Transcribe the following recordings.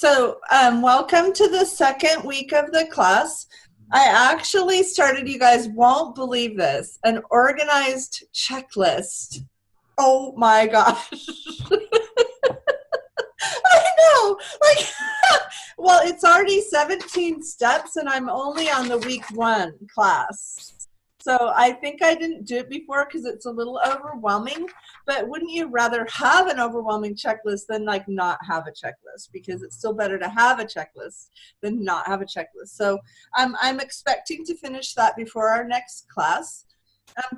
Welcome to the second week of the class. I actually started, you guys won't believe this, an organized checklist. Oh my gosh. I know, well, it's already 17 steps and I'm only on the week 1 class. So I think I didn't do it before because it's a little overwhelming, but wouldn't you rather have an overwhelming checklist than not have a checklist? Because it's still better to have a checklist than not have a checklist. So I'm expecting to finish that before our next class.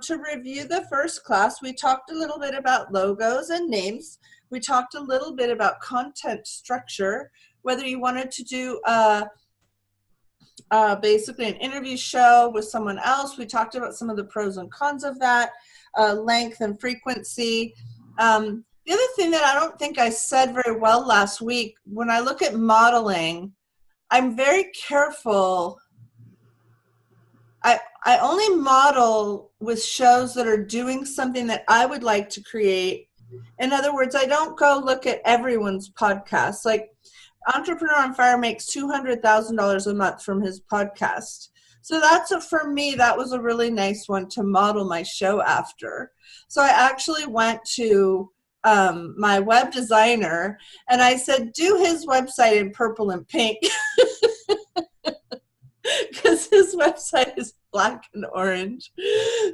To review the first class, we talked a little bit about logos and names. We talked a little bit about content structure, whether you wanted to do basically an interview show with someone else. We talked about some of the pros and cons of that, length and frequency. The other thing that I don't think I said very well last week, when I look at modeling, I'm very careful. I only model with shows that are doing something that I would like to create. In other words, I don't go look at everyone's podcast. Like Entrepreneur on Fire makes $200,000 a month from his podcast. So for me, that was a really nice one to model my show after. So I actually went to my web designer and I said, do his website in purple and pink. Because his website is black and orange.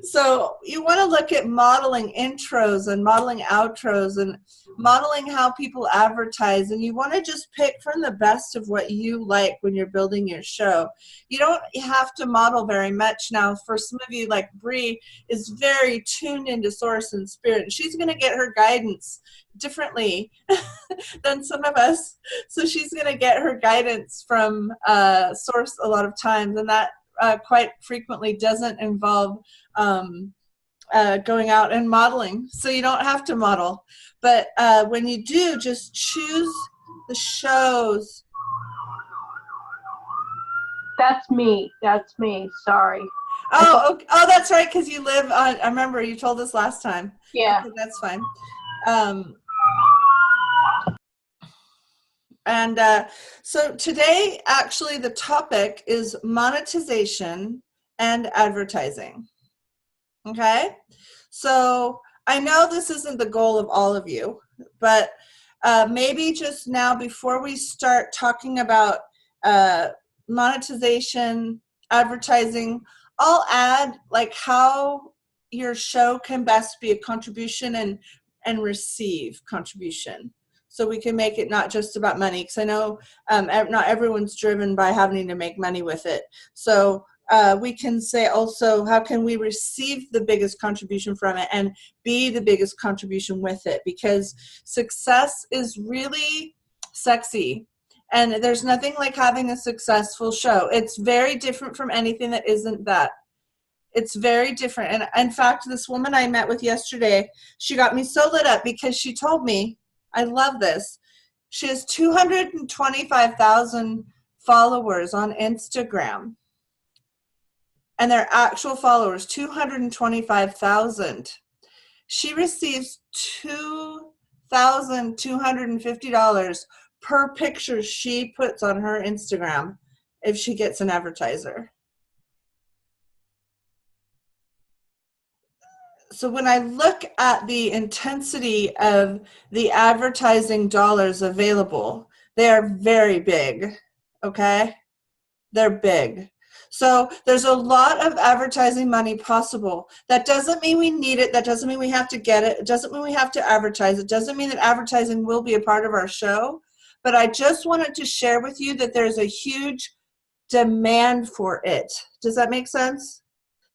So you want to look at modeling intros and modeling outros and modeling how people advertise, and you want to just pick from the best of what you like when you're building your show. You don't have to model very much. Now, for some of you, like Bree is very tuned into source and spirit, and she's going to get her guidance differently than some of us. So she's going to get her guidance from source a lot of times, and that quite frequently doesn't involve going out and modeling. So you don't have to model. But when you do, just choose the shows. That's me. Sorry. Oh, that's right, because you live on, I remember you told us last time. Yeah. Okay, that's fine. So today, actually, the topic is monetization and advertising. Okay? So I know this isn't the goal of all of you, but maybe just now, before we start talking about monetization, advertising, I'll add how your show can best be a contribution and receive contribution. So we can make it not just about money, because I know not everyone's driven by having to make money with it. So we can say also, how can we receive the biggest contribution from it and be the biggest contribution with it? Because success is really sexy. And there's nothing like having a successful show. It's very different from anything that isn't that. It's very different. And in fact, this woman I met with yesterday, she got me so lit up because she told me, I love this, she has 225,000 followers on Instagram. And their actual followers, 225,000. She receives $2,250 per picture she puts on her Instagram if she gets an advertiser. So when I look at the intensity of the advertising dollars available, they are very big, okay? They're big. So there's a lot of advertising money possible. That doesn't mean we need it. That doesn't mean we have to get it. It doesn't mean we have to advertise. It doesn't mean that advertising will be a part of our show. But I just wanted to share with you that there's a huge demand for it. Does that make sense?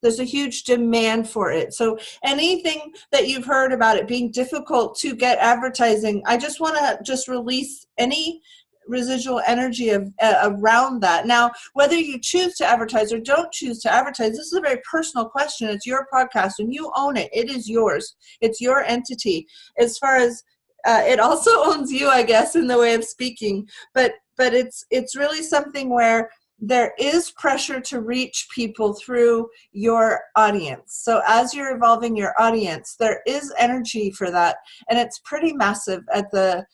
There's a huge demand for it. So anything that you've heard about it being difficult to get advertising, I just want to release any residual energy around that. Now, whether you choose to advertise or don't choose to advertise, this is a very personal question. It's your podcast and you own it. It is yours. It's your entity. As far as it also owns you, I guess, in the way of speaking. But it's really something where there is pressure to reach people through your audience. So as you're evolving your audience, there is energy for that, and it's pretty massive at the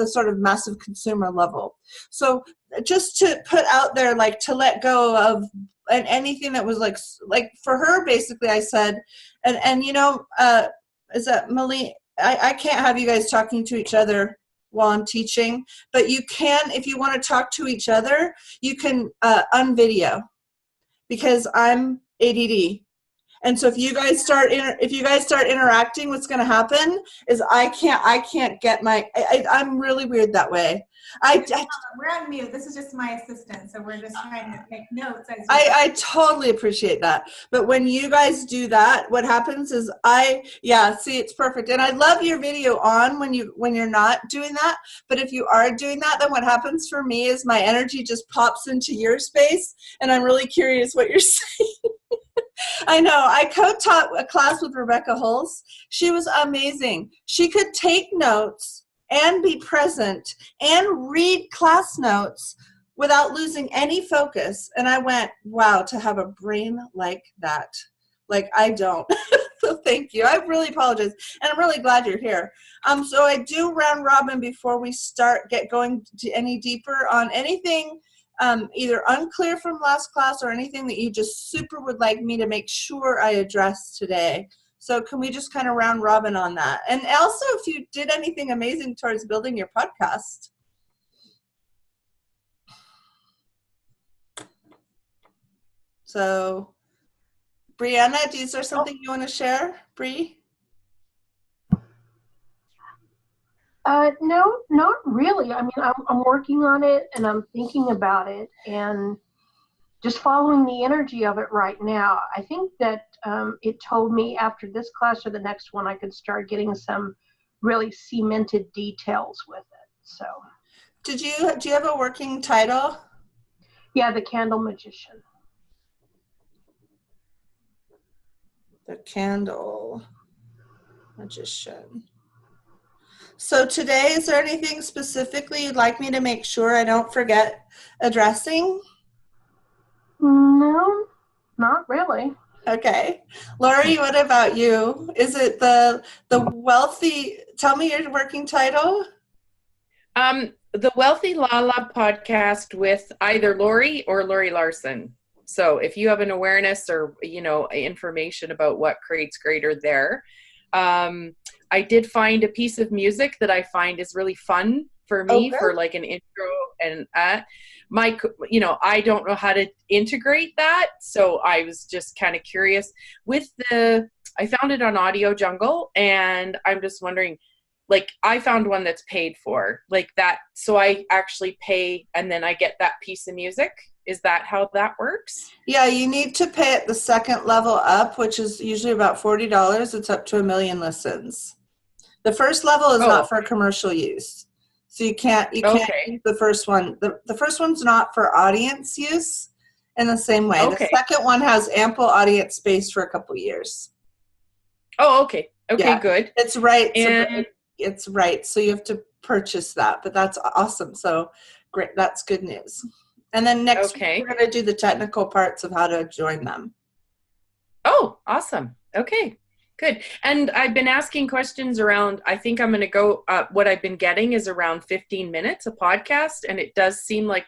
sort of massive consumer level. So just to put out there, like, to let go of and anything that was like for her, basically, I said, and you know, is that Mali? I can't have you guys talking to each other while I'm teaching, but you can, if you want to talk to each other, you can unvideo, because I'm ADD. And so if you guys start interacting, what's going to happen is I can't get my, I'm really weird that way. We're on mute. This is just my assistant, so we're just trying to make notes. I totally appreciate that. But when you guys do that, what happens is see, it's perfect. And I love your video on when you're not doing that. But if you are doing that, then what happens for me is my energy just pops into your space, and I'm really curious what you're saying. I know. I co-taught a class with Rebecca Hulse. She was amazing. She could take notes and be present and read class notes without losing any focus. And I went, wow, to have a brain like that. Like, I don't. So thank you. I really apologize. And I'm really glad you're here. So I do round robin before we get going to any deeper on anything either unclear from last class or anything that you just super would like me to make sure I address today. So can we just kind of round robin on that? And also, if you did anything amazing towards building your podcast. So, Brianna, is there something you want to share, Bree? No, not really. I mean, I'm working on it, and I'm thinking about it, and just following the energy of it right now. I think that it told me after this class or the next one, I could start getting some really cemented details with it. So, do you have a working title? Yeah, The Candle Magician. The Candle Magician. So today, is there anything specifically you'd like me to make sure I don't forget addressing? No, not really. Okay. Lori, what about you? Is it the wealthy, tell me your working title? The Wealthy Lala podcast with either Lori or Lori Larson. So if you have an awareness or, information about what creates greater there. I did find a piece of music that I find is really fun for me for like an intro, and I don't know how to integrate that. So I was just kind of curious I found it on Audio Jungle, and I'm just wondering, like, I found one that's paid for like that. So I actually pay and then I get that piece of music. Is that how that works? Yeah, you need to pay at the second level up, which is usually about $40. It's up to 1 million listens. The first level is not for commercial use. So you can't use the first one. The first one's not for audience use in the same way. Okay. The second one has ample audience space for a couple years. Oh, okay. Okay, good. It's right. And it's right. So you have to purchase that, but that's awesome. So great. That's good news. And then next week, we're going to do the technical parts of how to join them. Oh, awesome. Okay, good. And I've been asking questions around, I think I'm going to go, what I've been getting is around 15 minutes a podcast. And it does seem like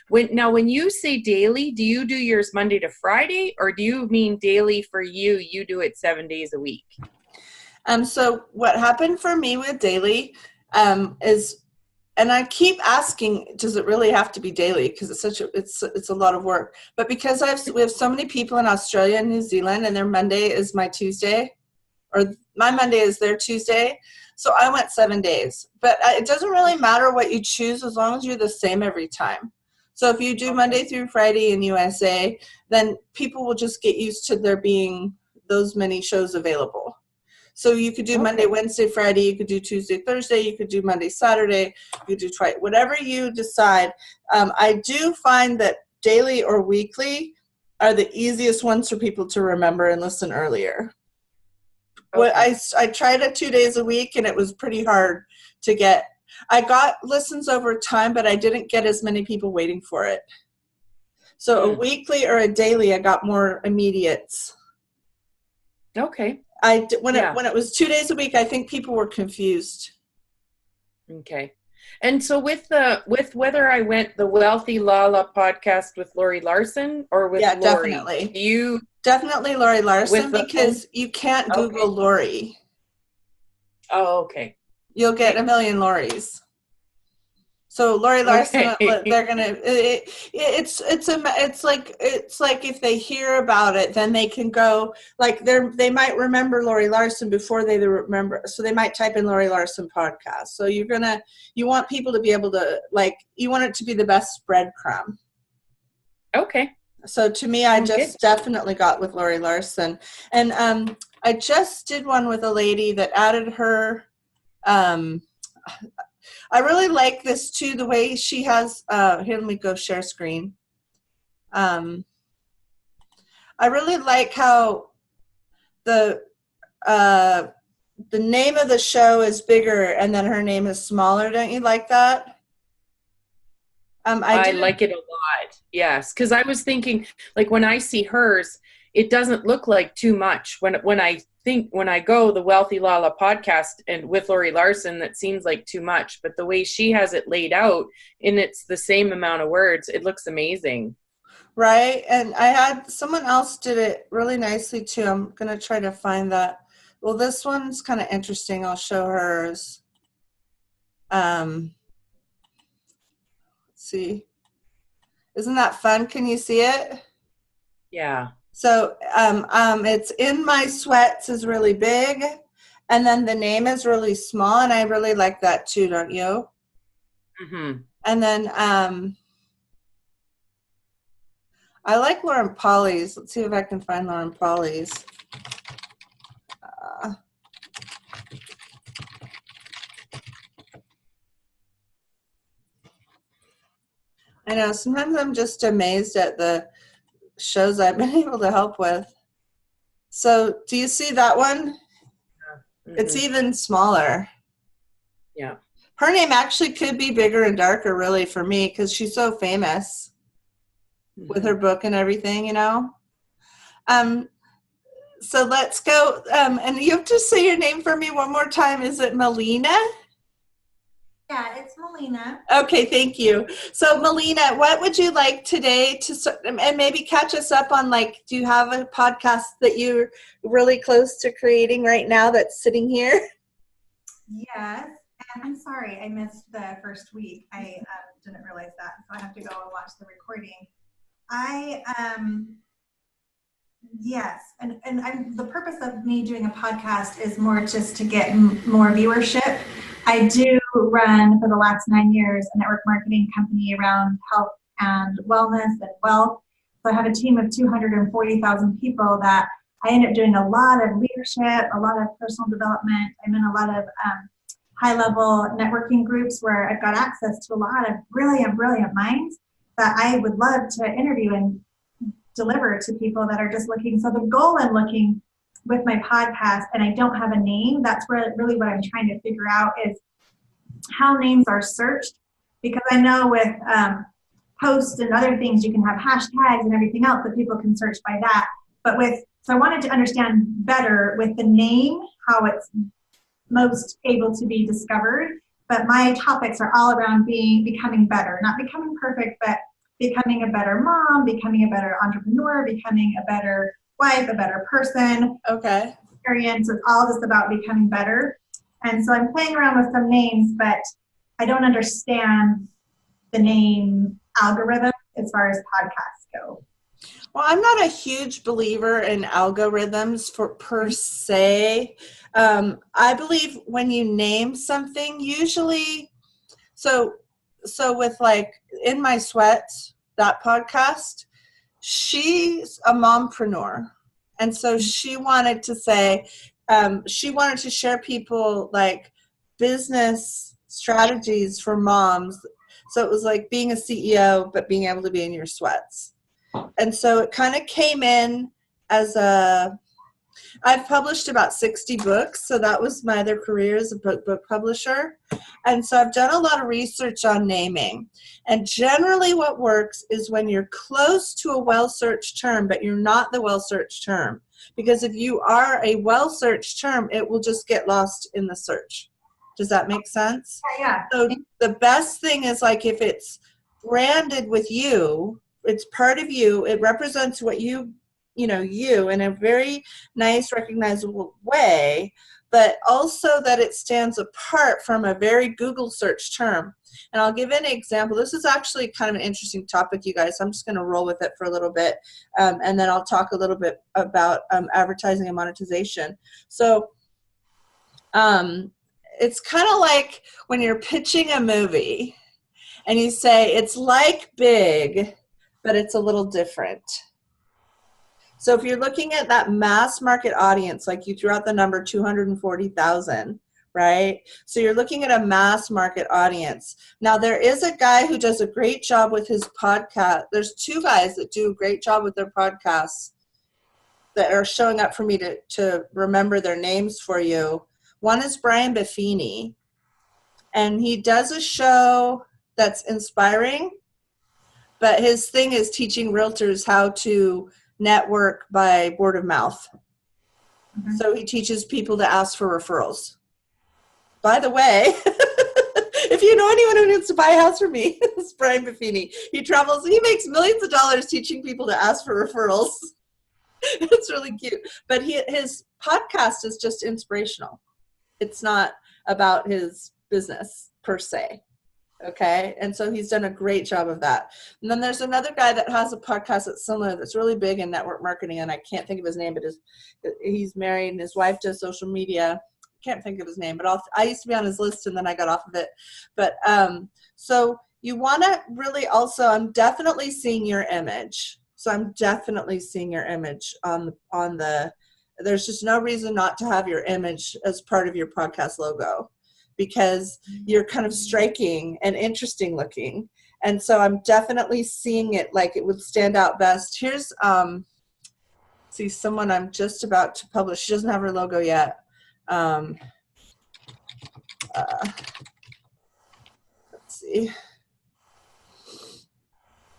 when you say daily, do you do yours Monday to Friday, or do you mean daily for you do it 7 days a week? So what happened for me with daily is, and I keep asking, does it really have to be daily? Because it's a lot of work. But because we have so many people in Australia and New Zealand, and their Monday is my Tuesday, or my Monday is their Tuesday. So I went 7 days. But it doesn't really matter what you choose as long as you're the same every time. So if you do Monday through Friday in USA, then people will just get used to there being those many shows available. So you could do Monday, Wednesday, Friday. You could do Tuesday, Thursday. You could do Monday, Saturday. You could do whatever you decide. I do find that daily or weekly are the easiest ones for people to remember and listen earlier. Okay. I tried it 2 days a week, and it was pretty hard to get. I got listens over time, but I didn't get as many people waiting for it. So a weekly or a daily, I got more immediates. Okay. When it was 2 days a week, I think people were confused. Okay. And so with whether I went the Wealthy Lala podcast with Lori Larson or with Lori, definitely. Definitely Lori Larson, because you can't Google Lori. Oh, okay. You'll get a million Loris. So Lori Larson, they're gonna. It's like if they hear about it, then they can go. Like they might remember Lori Larson before they remember. So they might type in Lori Larson podcast. So you want people to be able to, like, you want it to be the best breadcrumb. Okay. So to me, I just definitely got with Lori Larson, and I just did one with a lady that added her. I really like this too, the way she has, here, let me go share screen. I really like how the name of the show is bigger and then her name is smaller. Don't you like that? I like it a lot. Yes. Cause I was thinking, like, when I see hers, it doesn't look like too much. When I go the Wealthy Lala podcast and with Lori Larson, that seems like too much, but the way she has it laid out and it's the same amount of words, it looks amazing. Right. And I had someone else did it really nicely too. I'm going to try to find that. Well, this one's kind of interesting. I'll show hers. Let's see. Isn't that fun? Can you see it? Yeah. So it's In My Sweats is really big, and then the name is really small, and I really like that too, don't you? Mm-hmm. And then I like Lauren Polly's. Let's see if I can find Lauren Polly's. I know, sometimes I'm just amazed at the shows I've been able to help with. So do you see that one? Mm-hmm. It's even smaller. Yeah. Her name actually could be bigger and darker, really, for me, because she's so famous with her book and everything, you know. So let's go. And you have to say your name for me one more time. Is it Melina? Yeah, it's Melina. Okay, thank you. So Melina, what would you like today and maybe catch us up on, like, do you have a podcast that you're really close to creating right now that's sitting here? Yes, and I'm sorry I missed the first week. I didn't realize that, so I have to go and watch the recording. Yes, and the purpose of me doing a podcast is more just to get more viewership. I do run for the last 9 years a network marketing company around health and wellness and wealth. So I have a team of 240,000 people that I end up doing a lot of leadership, a lot of personal development. I'm in a lot of high-level networking groups where I've got access to a lot of brilliant minds that I would love to interview and deliver to people that are just looking. So the goal I'm looking with my podcast, and I don't have a name, that's really what I'm trying to figure out is how names are searched, because I know with posts and other things you can have hashtags and everything else that people can search by that. So I wanted to understand better with the name how it's most able to be discovered. But my topics are all around becoming better, not becoming perfect, but becoming a better mom, becoming a better entrepreneur, becoming a better wife, a better person. Okay. Experience. It's all just about becoming better. And so I'm playing around with some names, but I don't understand the name algorithm as far as podcasts go. Well, I'm not a huge believer in algorithms per se. I believe when you name something, usually, so with, like, In My Sweats, that podcast, she's a mompreneur. And so she wanted to say, she wanted to share people, like, business strategies for moms. So it was like being a CEO, but being able to be in your sweats. And so it kind of came in as I've published about 60 books, so that was my other career as a book publisher. And so I've done a lot of research on naming. And generally what works is when you're close to a well-searched term, but you're not the well-searched term. Because if you are a well-searched term, it will just get lost in the search. Does that make sense? Yeah. So the best thing is like if it's branded with you, it's part of you, it represents what you in a very nice, recognizable way, but also that it stands apart from a very Google search term. And I'll give an example. This is actually kind of an interesting topic, you guys. I'm just going to roll with it for a little bit, and then I'll talk a little bit about advertising and monetization. So it's kind of like when you're pitching a movie and you say it's like Big, but it's a little different. So if you're looking at that mass market audience, like you threw out the number 240,000, right? So you're looking at a mass market audience. Now there is a guy who does a great job with his podcast. There's two guys that do a great job with their podcasts that are showing up for me to remember their names for you. One is Brian Buffini, and he does a show that's inspiring, but his thing is teaching realtors how to network by word of mouth. Mm-hmm. So he teaches people to ask for referrals. By the way, if you know anyone who needs to buy a house from me, it's Brian Buffini. He travels, he makes millions of dollars teaching people to ask for referrals. It's really cute. But his podcast is just inspirational. It's not about his business per se. Okay, and so he's done a great job of that. And then there's another guy that has a podcast that's similar, that's really big in network marketing, and I can't think of his name, but he's married and his wife does social media. Can't think of his name, but I used to be on his list and then I got off of it. But so you want to really also, I'm definitely seeing your image. So I'm definitely seeing your image on the. There's just no reason not to have your image as part of your podcast logo, because you're kind of striking and interesting looking. And so I'm definitely seeing it like it would stand out best. Here's, see someone I'm just about to publish. She doesn't have her logo yet. Let's see.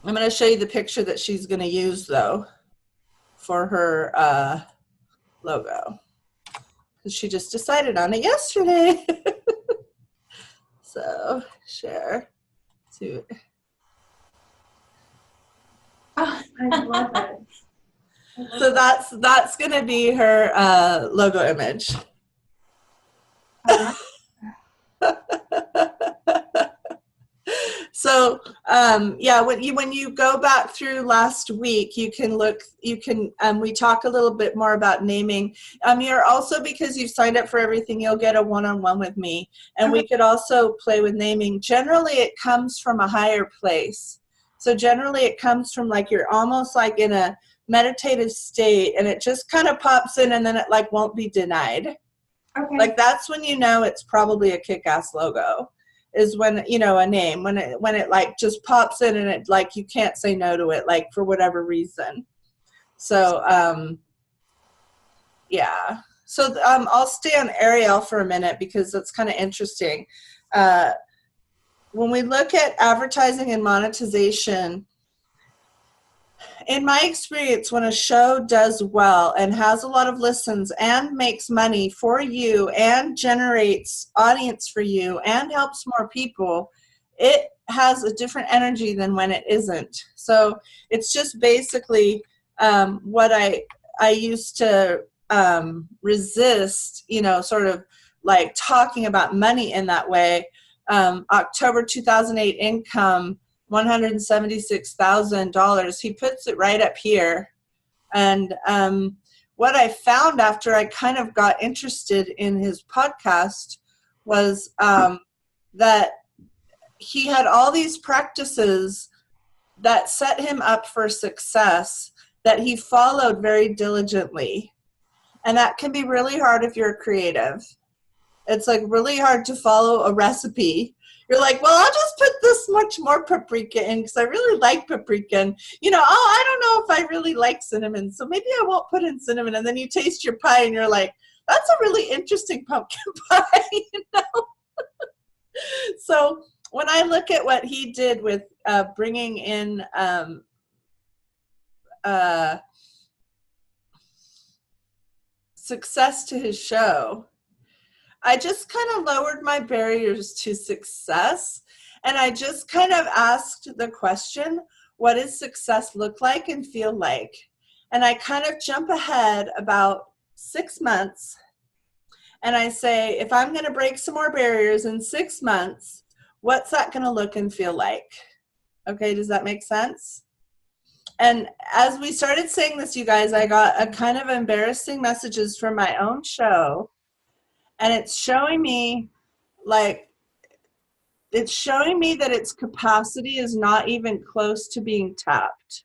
I'm going to show you the picture that she's going to use though for her logo, because she just decided on it yesterday. So share to. Oh, I love it. So that's going to be her logo image. So yeah, when you go back through last week, you can we talk a little bit more about naming. You're also, because you've signed up for everything, you'll get a one-on-one with me, and we could also play with naming. Generally it comes from a higher place. So generally it comes from like you're almost like in a meditative state, and it just kind of pops in, and then it like won't be denied. Okay. Like that's when you know it's probably a kick-ass logo, is when, a name, when it like just pops in and it like you can't say no to it, like for whatever reason. So yeah. So I'll stay on Ariel for a minute because that's kind of interesting. When we look at advertising and monetization, in my experience, when a show does well and has a lot of listens and makes money for you and generates audience for you and helps more people, it has a different energy than when it isn't. So it's just basically what I used to resist, sort of like talking about money in that way. October 2008 income, $176,000. He puts it right up here. And what I found after I kind of got interested in his podcast was that he had all these practices that set him up for success that he followed very diligently. And that can be really hard if you're creative. It's like really hard to follow a recipe. You're like, well, I'll just put this much much more paprika in because I really like paprika. And, I don't know if I really like cinnamon, so maybe I won't put in cinnamon. And then you taste your pie and you're like, that's a really interesting pumpkin pie, So when I look at what he did with bringing in success to his show, I just kind of lowered my barriers to success, and I just kind of asked the question, what does success look like and feel like? And I kind of jump ahead about 6 months, and I say, if I'm going to break some more barriers in 6 months, what's that going to look and feel like? Okay, does that make sense? And as we started saying this, you guys, I got a kind of embarrassing messages from my own show. And it's showing me that its capacity is not even close to being tapped.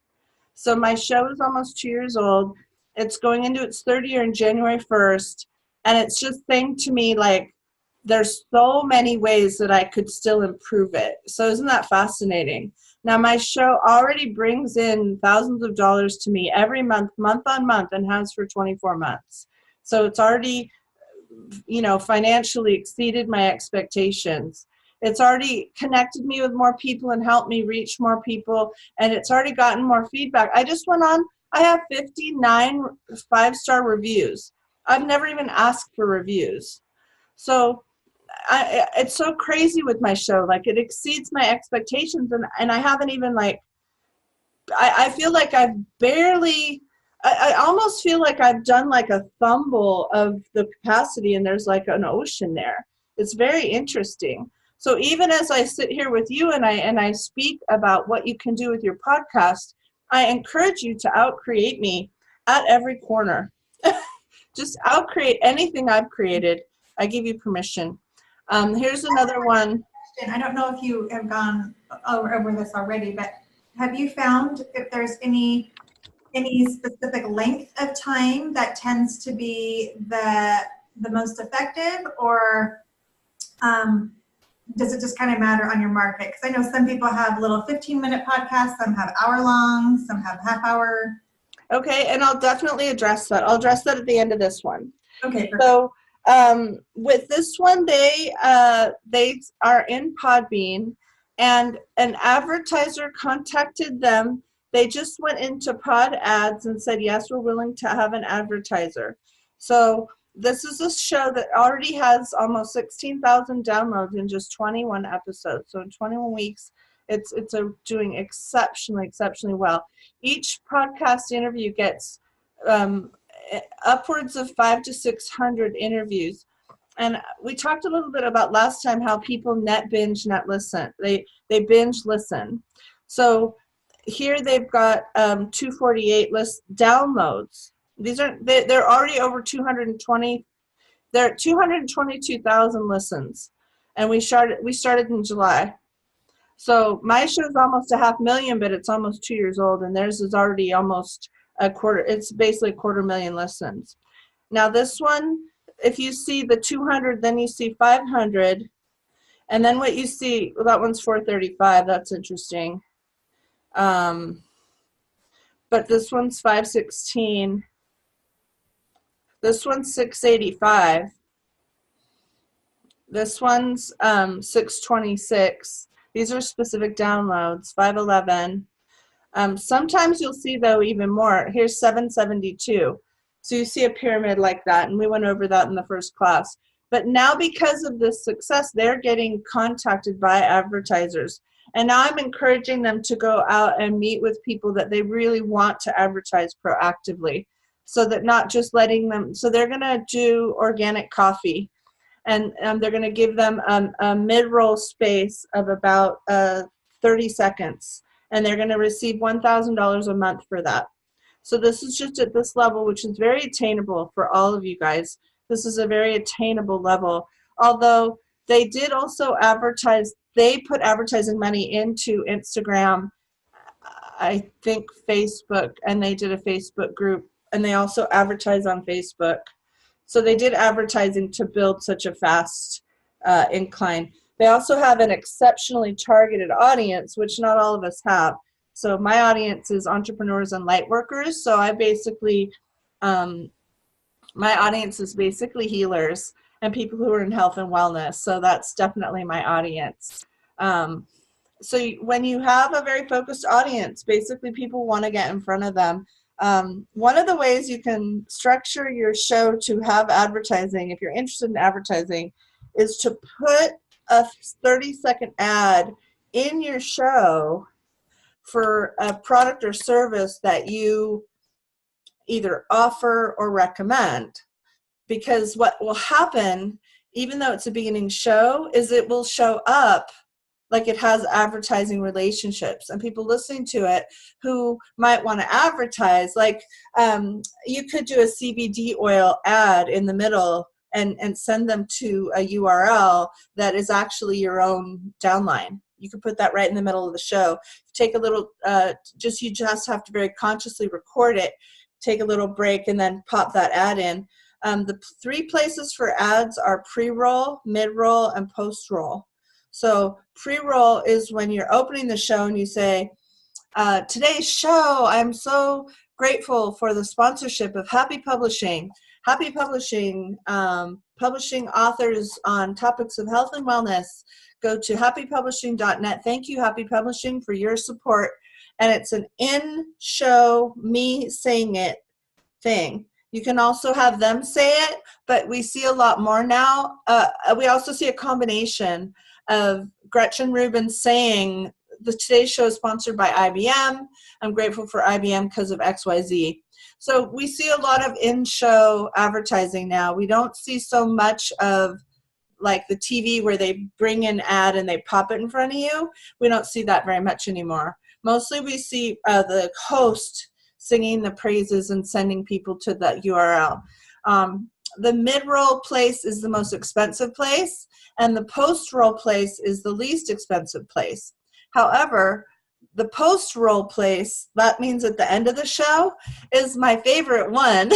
So my show is almost 2 years old. It's going into its third year in January 1st. And it's just saying to me, like, there's so many ways that I could still improve it. So isn't that fascinating? Now, my show already brings in thousands of dollars to me every month, month on month, and has for 24 months. So it's already financially exceeded my expectations. It's already connected me with more people and helped me reach more people, and it's already gotten more feedback. I just went on, I have 59 5-star reviews. I've never even asked for reviews. So it's so crazy with my show. Like, it exceeds my expectations, and I haven't even, like, I feel like I've barely, I almost feel like I've done like a thumble of the capacity, and there's like an ocean there. It's very interesting. So even as I sit here with you and I speak about what you can do with your podcast, I encourage you to outcreate me at every corner. Just outcreate anything I've created. I give you permission. Here's another one. I don't know if you have gone over this already, but have you found if there's any specific length of time that tends to be the most effective, or does it just kind of matter on your market? Because I know some people have little 15-minute podcasts, some have hour-long, some have half-hour. Okay, and I'll definitely address that. I'll address that at the end of this one. Okay, perfect. So with this one, they are in Podbean, and an advertiser contacted them. They just went into Pod Ads and said, yes, we're willing to have an advertiser. So this is a show that already has almost 16,000 downloads in just 21 episodes. So in 21 weeks, it's doing exceptionally well. Each podcast interview gets upwards of 500 to 600 interviews. And we talked a little bit about last time how people net binge, net listen. They binge listen. So here they've got 248 downloads. They're already over 220. They're at 222,000 listens, and we started in July. So my show is almost 500,000, but it's almost 2 years old, and theirs is already almost a quarter. It's basically 250,000 listens. Now this one, if you see the 200, then you see 500, and then what you see, well, that one's 435. That's interesting. But this one's 516. This one's 685. This one's 626. These are specific downloads. 511. Sometimes you'll see, though, even more. Here's 772. So you see a pyramid like that, and we went over that in the first class. But now, because of this success, they're getting contacted by advertisers. And now I'm encouraging them to go out and meet with people that they really want to advertise proactively, so that not just letting them. So they're going to do organic coffee, and they're going to give them a mid-roll space of about 30 seconds, and they're going to receive $1,000 a month for that. So this is just at this level, which is very attainable for all of you guys. This is a very attainable level. Although they did also advertise, they put advertising money into Instagram, I think Facebook, and they did a Facebook group, and they also advertise on Facebook. So they did advertising to build such a fast incline. They also have an exceptionally targeted audience, which not all of us have. So my audience is entrepreneurs and light workers. So I basically, my audience is basically healers and people who are in health and wellness. So that's definitely my audience. So when you have a very focused audience, basically people want to get in front of them. One of the ways you can structure your show to have advertising, if you're interested in advertising, is to put a 30-second ad in your show for a product or service that you either offer or recommend. Because what will happen, even though it's a beginning show, is it will show up like it has advertising relationships, and people listening to it who might want to advertise, like you could do a CBD oil ad in the middle and send them to a URL that is actually your own downline. You could put that right in the middle of the show. Take a little, you just have to very consciously record it, take a little break, and then pop that ad in. The 3 places for ads are pre-roll, mid-roll, and post-roll. So pre-roll is when you're opening the show and you say, today's show, I'm so grateful for the sponsorship of Happy Publishing. Happy Publishing, publishing authors on topics of health and wellness. Go to happypublishing.net. Thank you, Happy Publishing, for your support. And it's an in-show, me saying it thing. You can also have them say it, but we see a lot more now. We also see a combination of Gretchen Rubin saying, the Today's Show is sponsored by IBM. I'm grateful for IBM because of XYZ. So we see a lot of in-show advertising now. We don't see so much of like the TV where they bring an ad and they pop it in front of you. We don't see that very much anymore. Mostly we see the host singing the praises and sending people to that URL. The mid-roll place is the most expensive place, and the post-roll place is the least expensive place. However, the post-roll place, that means at the end of the show, is my favorite one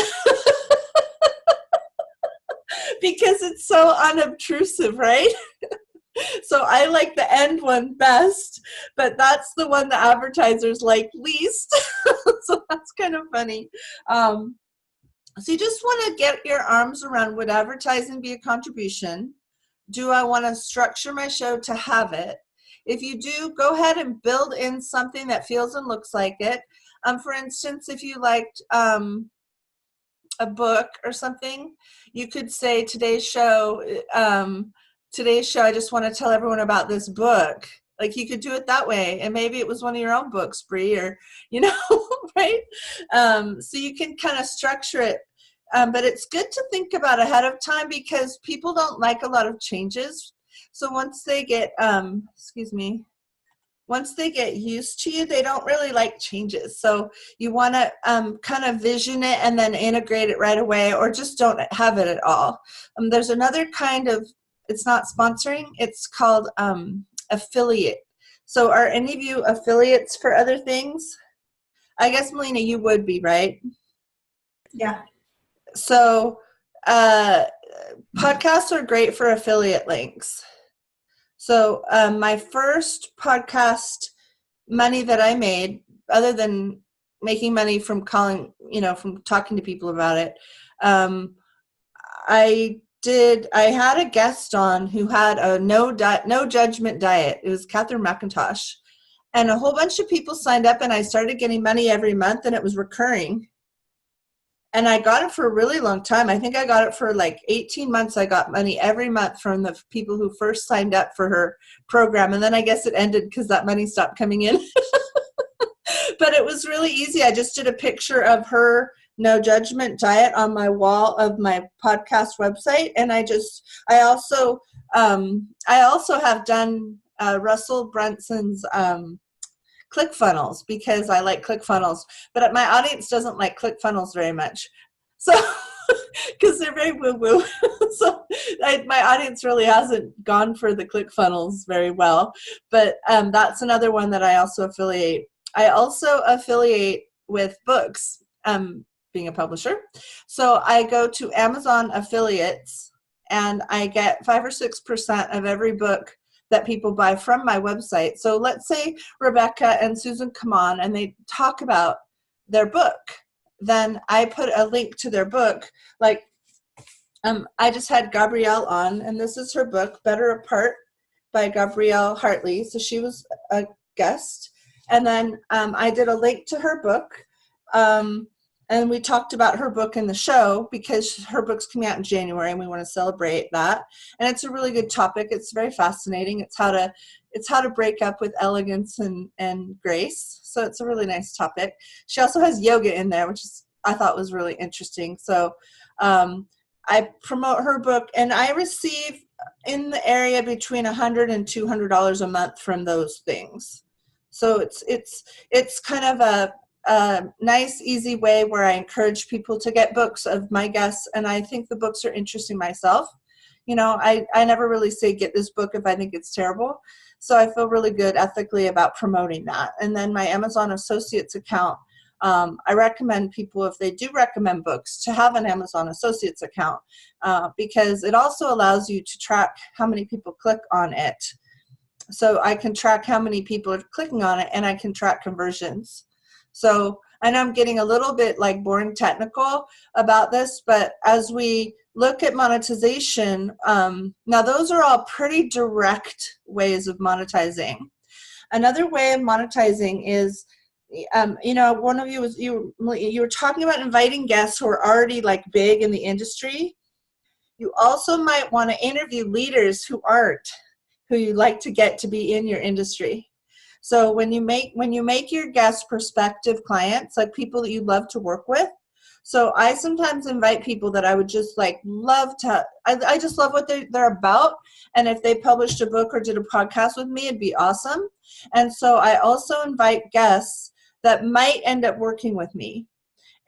because it's so unobtrusive, right? So I like the end one best, but that's the one the advertisers like least. So that's kind of funny. So you just want to get your arms around, would advertising be a contribution? Do I want to structure my show to have it? If you do, go ahead and build in something that feels and looks like it. For instance, if you liked a book or something, you could say today's show, I just want to tell everyone about this book. Like you could do it that way, and maybe it was one of your own books, Bree, or right? So you can kind of structure it, but it's good to think about ahead of time because people don't like a lot of changes. So once they get, once they get used to you, they don't really like changes. So you want to kind of vision it and then integrate it right away, or just don't have it at all. There's another kind of, it's not sponsoring, it's called affiliate. So are any of you affiliates for other things? I guess, Melina, you would be, right? Yeah. So podcasts are great for affiliate links. So my first podcast money that I made, other than making money from calling, from talking to people about it, I had a guest on who had a no judgment diet. It was Catherine McIntosh. And a whole bunch of people signed up, and I started getting money every month, and it was recurring. And I got it for a really long time. I think I got it for like 18 months. I got money every month from the people who first signed up for her program. And then I guess it ended because that money stopped coming in. But it was really easy. I just did a picture of her no judgment diet on my wall of my podcast website. And I also have done Russell Brunson's ClickFunnels because I like ClickFunnels, but my audience doesn't like ClickFunnels very much. So, because they're very woo-woo. So my audience really hasn't gone for the ClickFunnels very well, but that's another one that I also affiliate. I also affiliate with books, being a publisher. So I go to Amazon affiliates and I get 5 or 6% of every book that people buy from my website. So let's say Rebecca and Susan come on and they talk about their book. Then I put a link to their book. Like I just had Gabrielle on, and this is her book, Better Apart by Gabrielle Hartley. So she was a guest. And then I did a link to her book. And we talked about her book in the show because her book's coming out in January and we want to celebrate that. And it's a really good topic. It's very fascinating. It's how to break up with elegance and grace. So it's a really nice topic. She also has yoga in there, which I thought was really interesting. So I promote her book, and I receive in the area between $100 and $200 a month from those things. So it's kind of a nice, easy way where I encourage people to get books of my guests, and I think the books are interesting myself. You know, I never really say get this book if I think it's terrible. So I feel really good ethically about promoting that. And then my Amazon Associates account, I recommend people, if they do recommend books, to have an Amazon Associates account because it also allows you to track how many people click on it. So I can track how many people are clicking on it, and I can track conversions. So I know I'm getting a little bit like boring technical about this, but as we look at monetization, now those are all pretty direct ways of monetizing. Another way of monetizing is, you know, one of you was you were talking about inviting guests who are already like big in the industry. You also might want to interview leaders who aren't, who you'd like to get to be in your industry. So when you make your guests prospective clients, like people that you love to work with. So I sometimes invite people that I would just like love to, I just love what they're about. And if they published a book or did a podcast with me, it'd be awesome. And so I also invite guests that might end up working with me.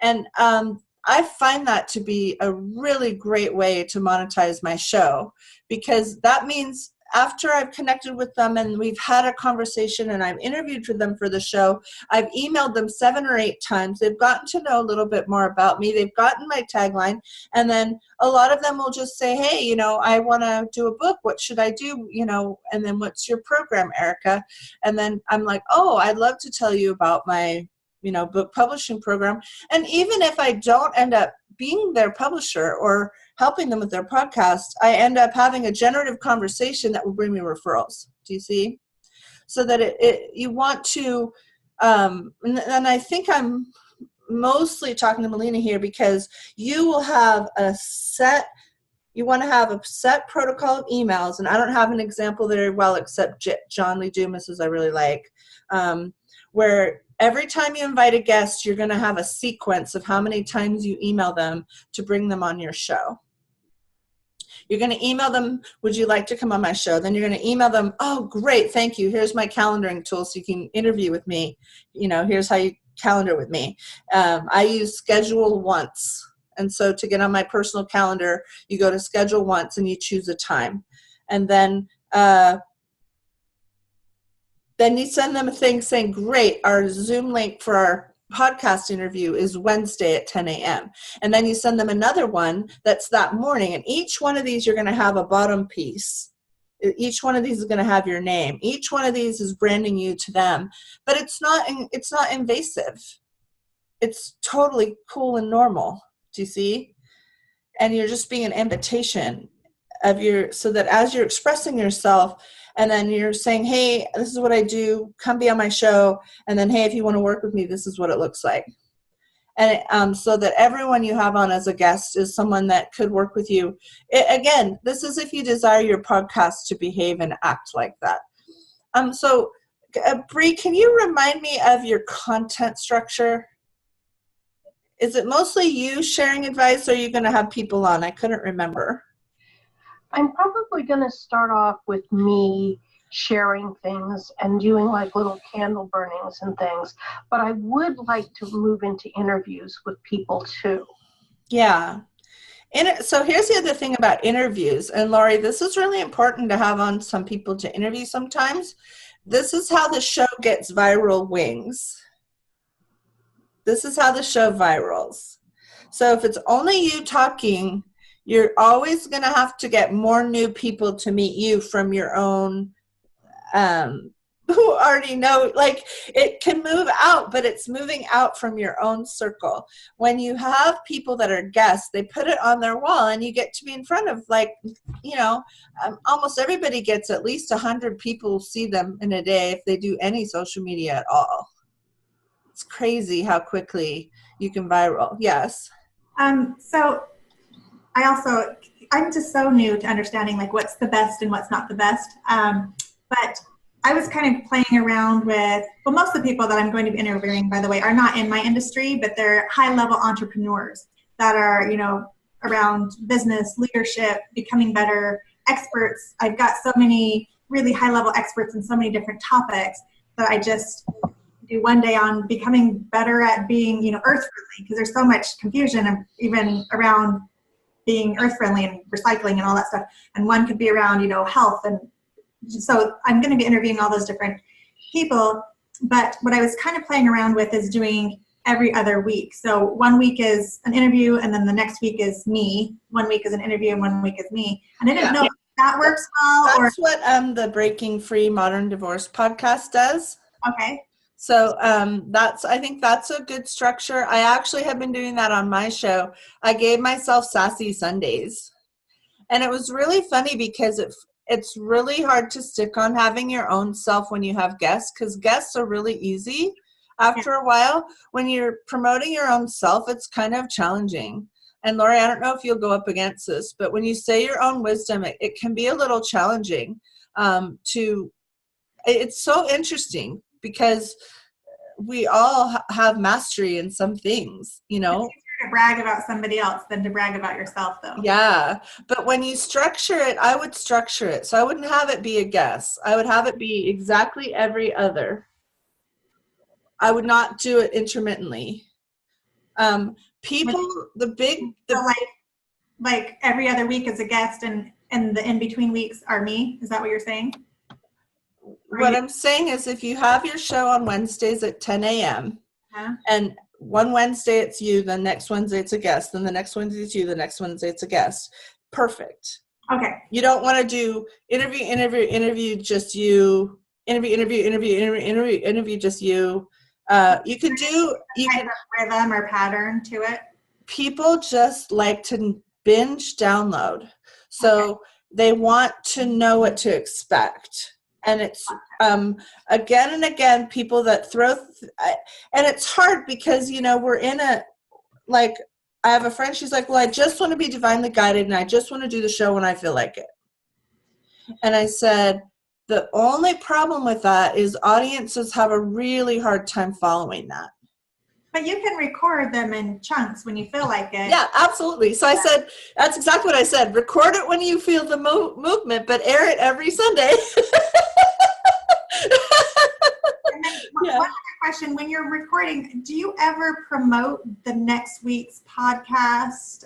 And I find that to be a really great way to monetize my show, because that means after I've connected with them and we've had a conversation and I've interviewed for them for the show, I've emailed them 7 or 8 times. They've gotten to know a little bit more about me. They've gotten my tagline. And then a lot of them will just say, hey, you know, I want to do a book. What should I do? You know, and then what's your program, Erica? And then I'm like, oh, I'd love to tell you about my, you know, book publishing program. And even if I don't end up being their publisher or helping them with their podcast, I end up having a generative conversation that will bring me referrals. Do you see? So that you want to, and I think I'm mostly talking to Melina here because you will have you want to have a set protocol of emails, and I don't have an example very well except John Lee Dumas, as I really like, where every time you invite a guest, you're going to have a sequence of how many times you email them to bring them on your show. You're going to email them, would you like to come on my show? Then you're going to email them, oh, great, thank you. Here's my calendaring tool so you can interview with me. You know, here's how you calendar with me. I use Schedule Once. And so to get on my personal calendar, you go to Schedule Once and you choose a time. And then you send them a thing saying, great, our Zoom link for our podcast interview is Wednesday at 10 a.m. And then you send them another one that's that morning. And each one of these, you're going to have a bottom piece. Each one of these is going to have your name. Each one of these is branding you to them. But it's not invasive. It's totally cool and normal. Do you see? And you're just being an invitation so that as you're expressing yourself, and then you're saying, hey, this is what I do. Come be on my show. And then, hey, if you want to work with me, this is what it looks like. And so that everyone you have on as a guest is someone that could work with you. Again, this is if you desire your podcast to behave and act like that. So, Bree, can you remind me of your content structure? Is it mostly you sharing advice, or are you going to have people on? I couldn't remember. I'm probably going to start off with me sharing things and doing like little candle burnings and things, but I would like to move into interviews with people too. Yeah. So here's the other thing about interviews, and Laurie, this is really important to have on some people to interview sometimes. This is how the show gets viral wings. This is how the show virals. So if it's only you talking, you're always going to have to get more new people to meet you from your own who already know, like it can move out, but it's moving out from your own circle. When you have people that are guests, they put it on their wall and you get to be in front of almost everybody gets at least 100 people see them in a day if they do any social media at all. It's crazy how quickly you can viral. Yes. So I'm just so new to understanding like what's the best and what's not the best. But I was kind of playing around with, well, most of the people that I'm going to be interviewing, by the way, are not in my industry, but they're high-level entrepreneurs that are, around business, leadership, becoming better experts. I've got so many really high-level experts in so many different topics that I just do one day on becoming better at being, earth-friendly, because there's so much confusion even around being earth-friendly and recycling and all that stuff. And one could be around, health. And so I'm going to be interviewing all those different people. But what I was kind of playing around with is doing every other week. So 1 week is an interview, and then the next week is me. 1 week is an interview, and 1 week is me. And I didn't know if that works well. That's what the Breaking Free Modern Divorce podcast does. Okay. So I think that's a good structure. I actually have been doing that on my show. I gave myself Sassy Sundays. And it was really funny because it's really hard to stick on having your own self when you have guests, because guests are really easy. After a while, when you're promoting your own self, it's kind of challenging. And Lori, I don't know if you'll go up against this, but when you say your own wisdom, it can be a little challenging. It's so interesting because we all have mastery in some things, It's easier to brag about somebody else than to brag about yourself, though. Yeah, but when you structure it, I would structure it. So I wouldn't have it be a guess. I would have it be exactly every other. I would not do it intermittently. So like every other week is a guest, and the in-between weeks are me. Is that what you're saying? What I'm saying is if you have your show on Wednesdays at 10 a.m. and one Wednesday it's you, the next Wednesday it's a guest, then the next Wednesday it's you, the next Wednesday it's a guest. Perfect. Okay. You don't want to do interview just you, interview just you. You can have rhythm or pattern to it. People just like to binge download. So they want to know what to expect. And it's again and again people that and it's hard because we're in I have a friend, she's like, well, I just want to be divinely guided and I just want to do the show when I feel like it. And I said, the only problem with that is audiences have a really hard time following that. But you can record them in chunks when you feel like it. Yeah, absolutely. So I said, that's exactly what I said. Record it when you feel the movement, but air it every Sunday. And then one other question, when you're recording, do you ever promote the next week's podcast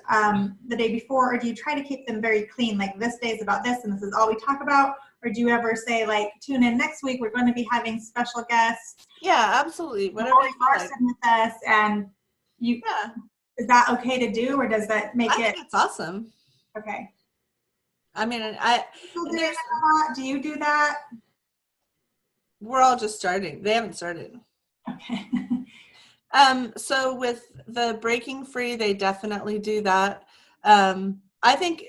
the day before, or do you try to keep them very clean, like this day is about this and this is all we talk about? Or do you ever say, like, tune in next week, we're going to be having special guests? Yeah, absolutely. Whatever Lori you feel like. with us, and is that okay to do, or does that make I think it's awesome. Okay. I mean, do you do that? We're all just starting. They haven't started. Okay. So with the Breaking Free, they definitely do that. I think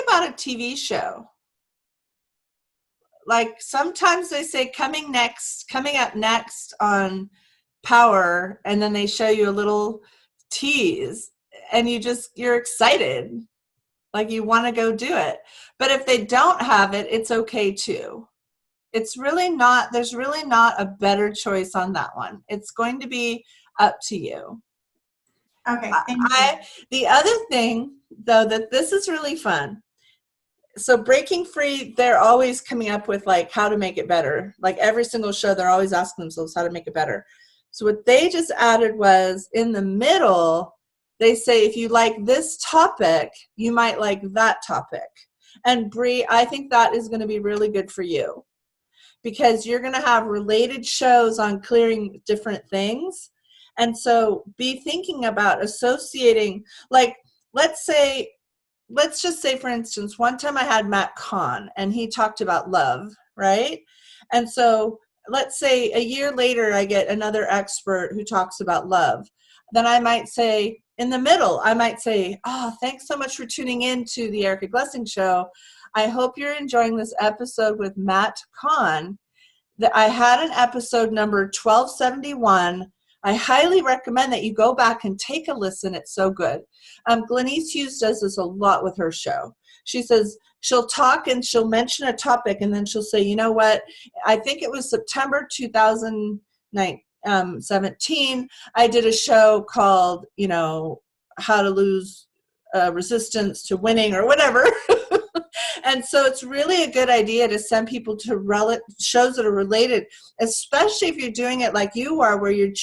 about a TV show. Like sometimes they say coming up next on Power, and then they show you a little tease and you're excited. Like you want to go do it. But if they don't have it, it's okay too. There's really not a better choice on that one. It's going to be up to you. Okay. The other thing though, that this is really fun. So Breaking Free, they're always coming up with like how to make it better. Like every single show, they're always asking themselves how to make it better. So what they just added was in the middle, they say, if you like this topic, you might like that topic. And Bree, I think that is going to be really good for you because you're going to have related shows on clearing different things. And so be thinking about associating, like, let's just say, for instance, one time I had Matt Kahn and he talked about love, right? And so let's say a year later, I get another expert who talks about love. Then I might say, in the middle, I might say, oh, thanks so much for tuning in to the Erica Glessing Show. I hope you're enjoying this episode with Matt Kahn. I had an episode number 1271. I highly recommend that you go back and take a listen. It's so good. Glenyce Hughes does this a lot with her show. She says she'll talk and she'll mention a topic, and then she'll say, you know what, I think it was September 2017, I did a show called, how to lose resistance to winning or whatever. And so it's really a good idea to send people to shows that are related, especially if you're doing it like you are, where you're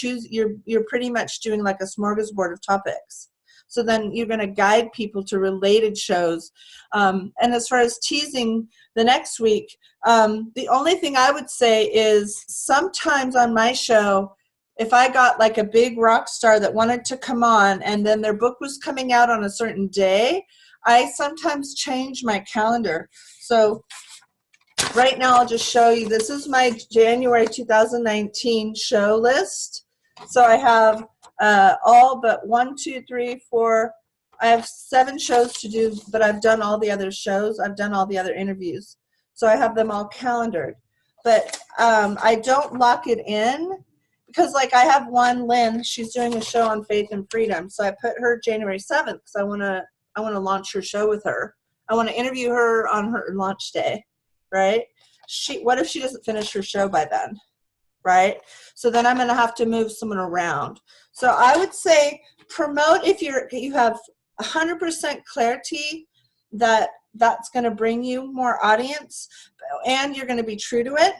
pretty much doing like a smorgasbord of topics. So then you're going to guide people to related shows. And as far as teasing the next week, the only thing I would say is sometimes on my show, if I got like a big rock star that wanted to come on and then their book was coming out on a certain day, I sometimes change my calendar. So right now I'll just show you, this is my January 2019 show list. So I have all but I have 7 shows to do, but I've done all the other shows. I've done all the other interviews. So I have them all calendared. But I don't lock it in because like I have one, Lynn, she's doing a show on faith and freedom. So I put her January 7th because I want to launch her show with her. I want to interview her on her launch day, right? What if she doesn't finish her show by then, right? So then I'm going to have to move someone around. So I would say promote if you have 100% clarity that that's going to bring you more audience and you're going to be true to it.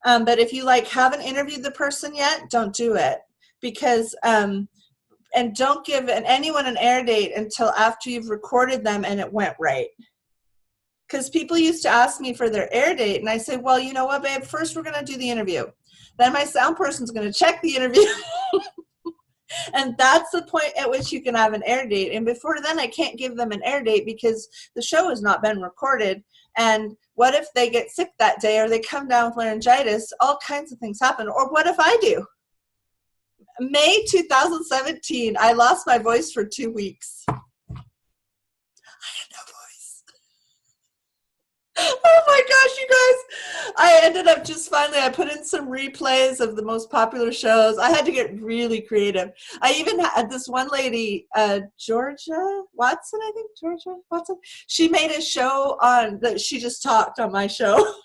But if you haven't interviewed the person yet, don't do it because and don't give anyone an air date until after you've recorded them and it went right. Because people used to ask me for their air date, and I say, well, you know what, babe? First, we're going to do the interview. Then my sound person's going to check the interview. And that's the point at which you can have an air date. And before then, I can't give them an air date because the show has not been recorded. And what if they get sick that day or they come down with laryngitis? All kinds of things happen. Or what if I do? May 2017, I lost my voice for 2 weeks. I had no voice. Oh my gosh, you guys. I ended up I put in some replays of the most popular shows. I had to get really creative. I even had this one lady, Georgia Watson, I think, Georgia Watson. She made a show that she just talked on my show.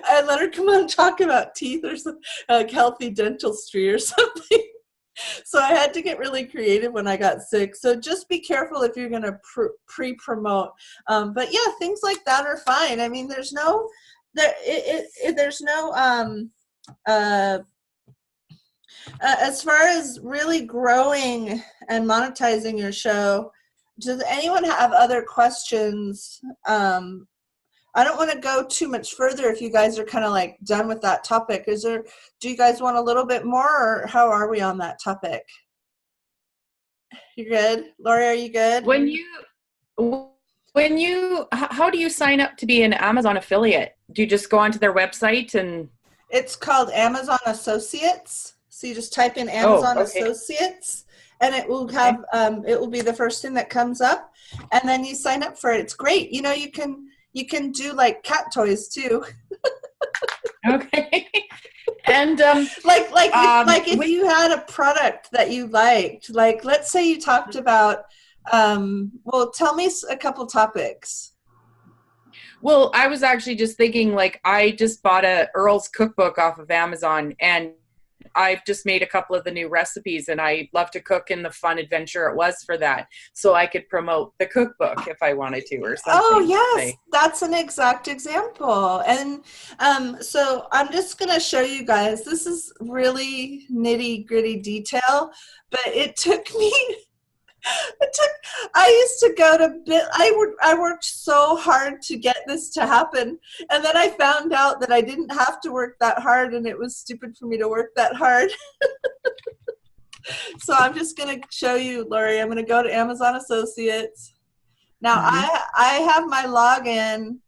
I let her come on and talk about teeth or some healthy dentistry or something. So I had to get really creative when I got sick. So just be careful if you're going to pre-promote. But yeah, things like that are fine. I mean, there's no as far as really growing and monetizing your show. Does anyone have other questions? I don't want to go too much further if you guys are kind of done with that topic. Do you guys want a little bit more, or how are we on that topic? You good? Lori, are you good? How do you sign up to be an Amazon affiliate? Do you just go onto their website and? It's called Amazon Associates. So you just type in Amazon Associates and it will have, it will be the first thing that comes up, and then you sign up for it. It's great. You can do cat toys too. Okay. And if you had a product that you liked, let's say you talked about, tell me a couple topics. Well, I was actually just thinking, I just bought a Earl's cookbook off of Amazon, and I've just made a couple of the new recipes, and I love to cook, and the fun adventure it was for that. So I could promote the cookbook if I wanted to or something. Oh, yes. That's an exact example. And so I'm just going to show you guys. This is really nitty-gritty detail, but it took me... I used to go to I worked so hard to get this to happen, and then I found out that I didn't have to work that hard, and it was stupid for me to work that hard. So I'm just going to show you, Lori. I'm going to go to Amazon Associates. Now I have my login.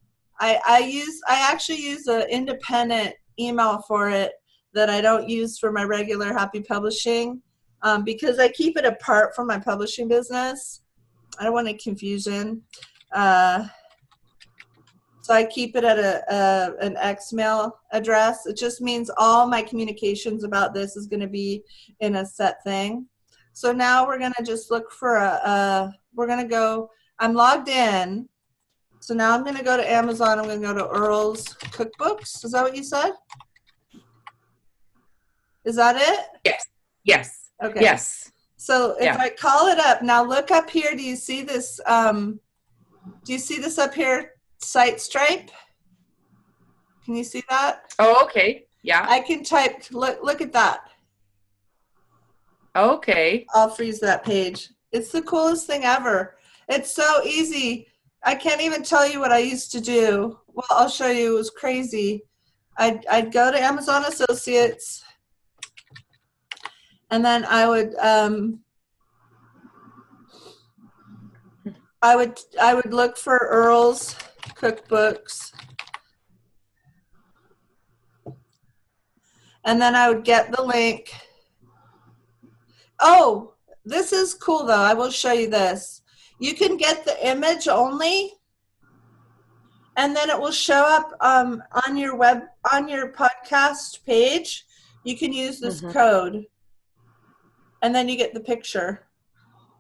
I actually use an independent email for it that I don't use for my regular Happy Publishing, because I keep it apart from my publishing business. I don't want any confusion. So I keep it at an Xmail address. It just means all my communications about this is going to be in a set thing. So now we're going to just look for we're going to go, I'm logged in. So now I'm going to go to Amazon. I'm going to go to Earl's Cookbooks. Is that what you said? Is that it? Yes. Okay. Yes. So if I call it up, now look up here. Do you see this? Do you see this up here? Site Stripe. Can you see that? Oh, okay. Yeah. I can type, look at that. Okay. I'll freeze that page. It's the coolest thing ever. It's so easy. I can't even tell you what I used to do. Well, I'll show you. It was crazy. I'd go to Amazon Associates, and then I would look for Earl's Cookbooks, and then I would get the link. Oh, this is cool though. I will show you this. You can get the image only, and then it will show up on your podcast page. You can use this code, and then you get the picture.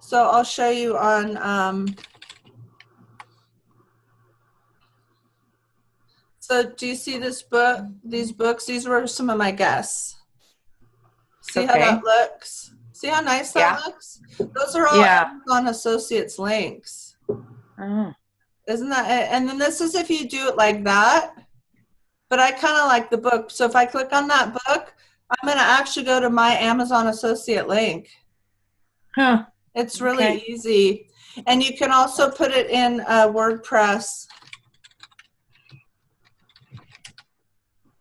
So I'll show you on. So do you see this book? These books. These were some of my guests. See how that looks? See how nice that looks? Those are all Amazon Associates links. Isn't that it? And then this is if you do it like that. But I kind of like the book. So if I click on that book, I'm going to actually go to my Amazon Associate link. Huh. It's really easy. And you can also put it in WordPress.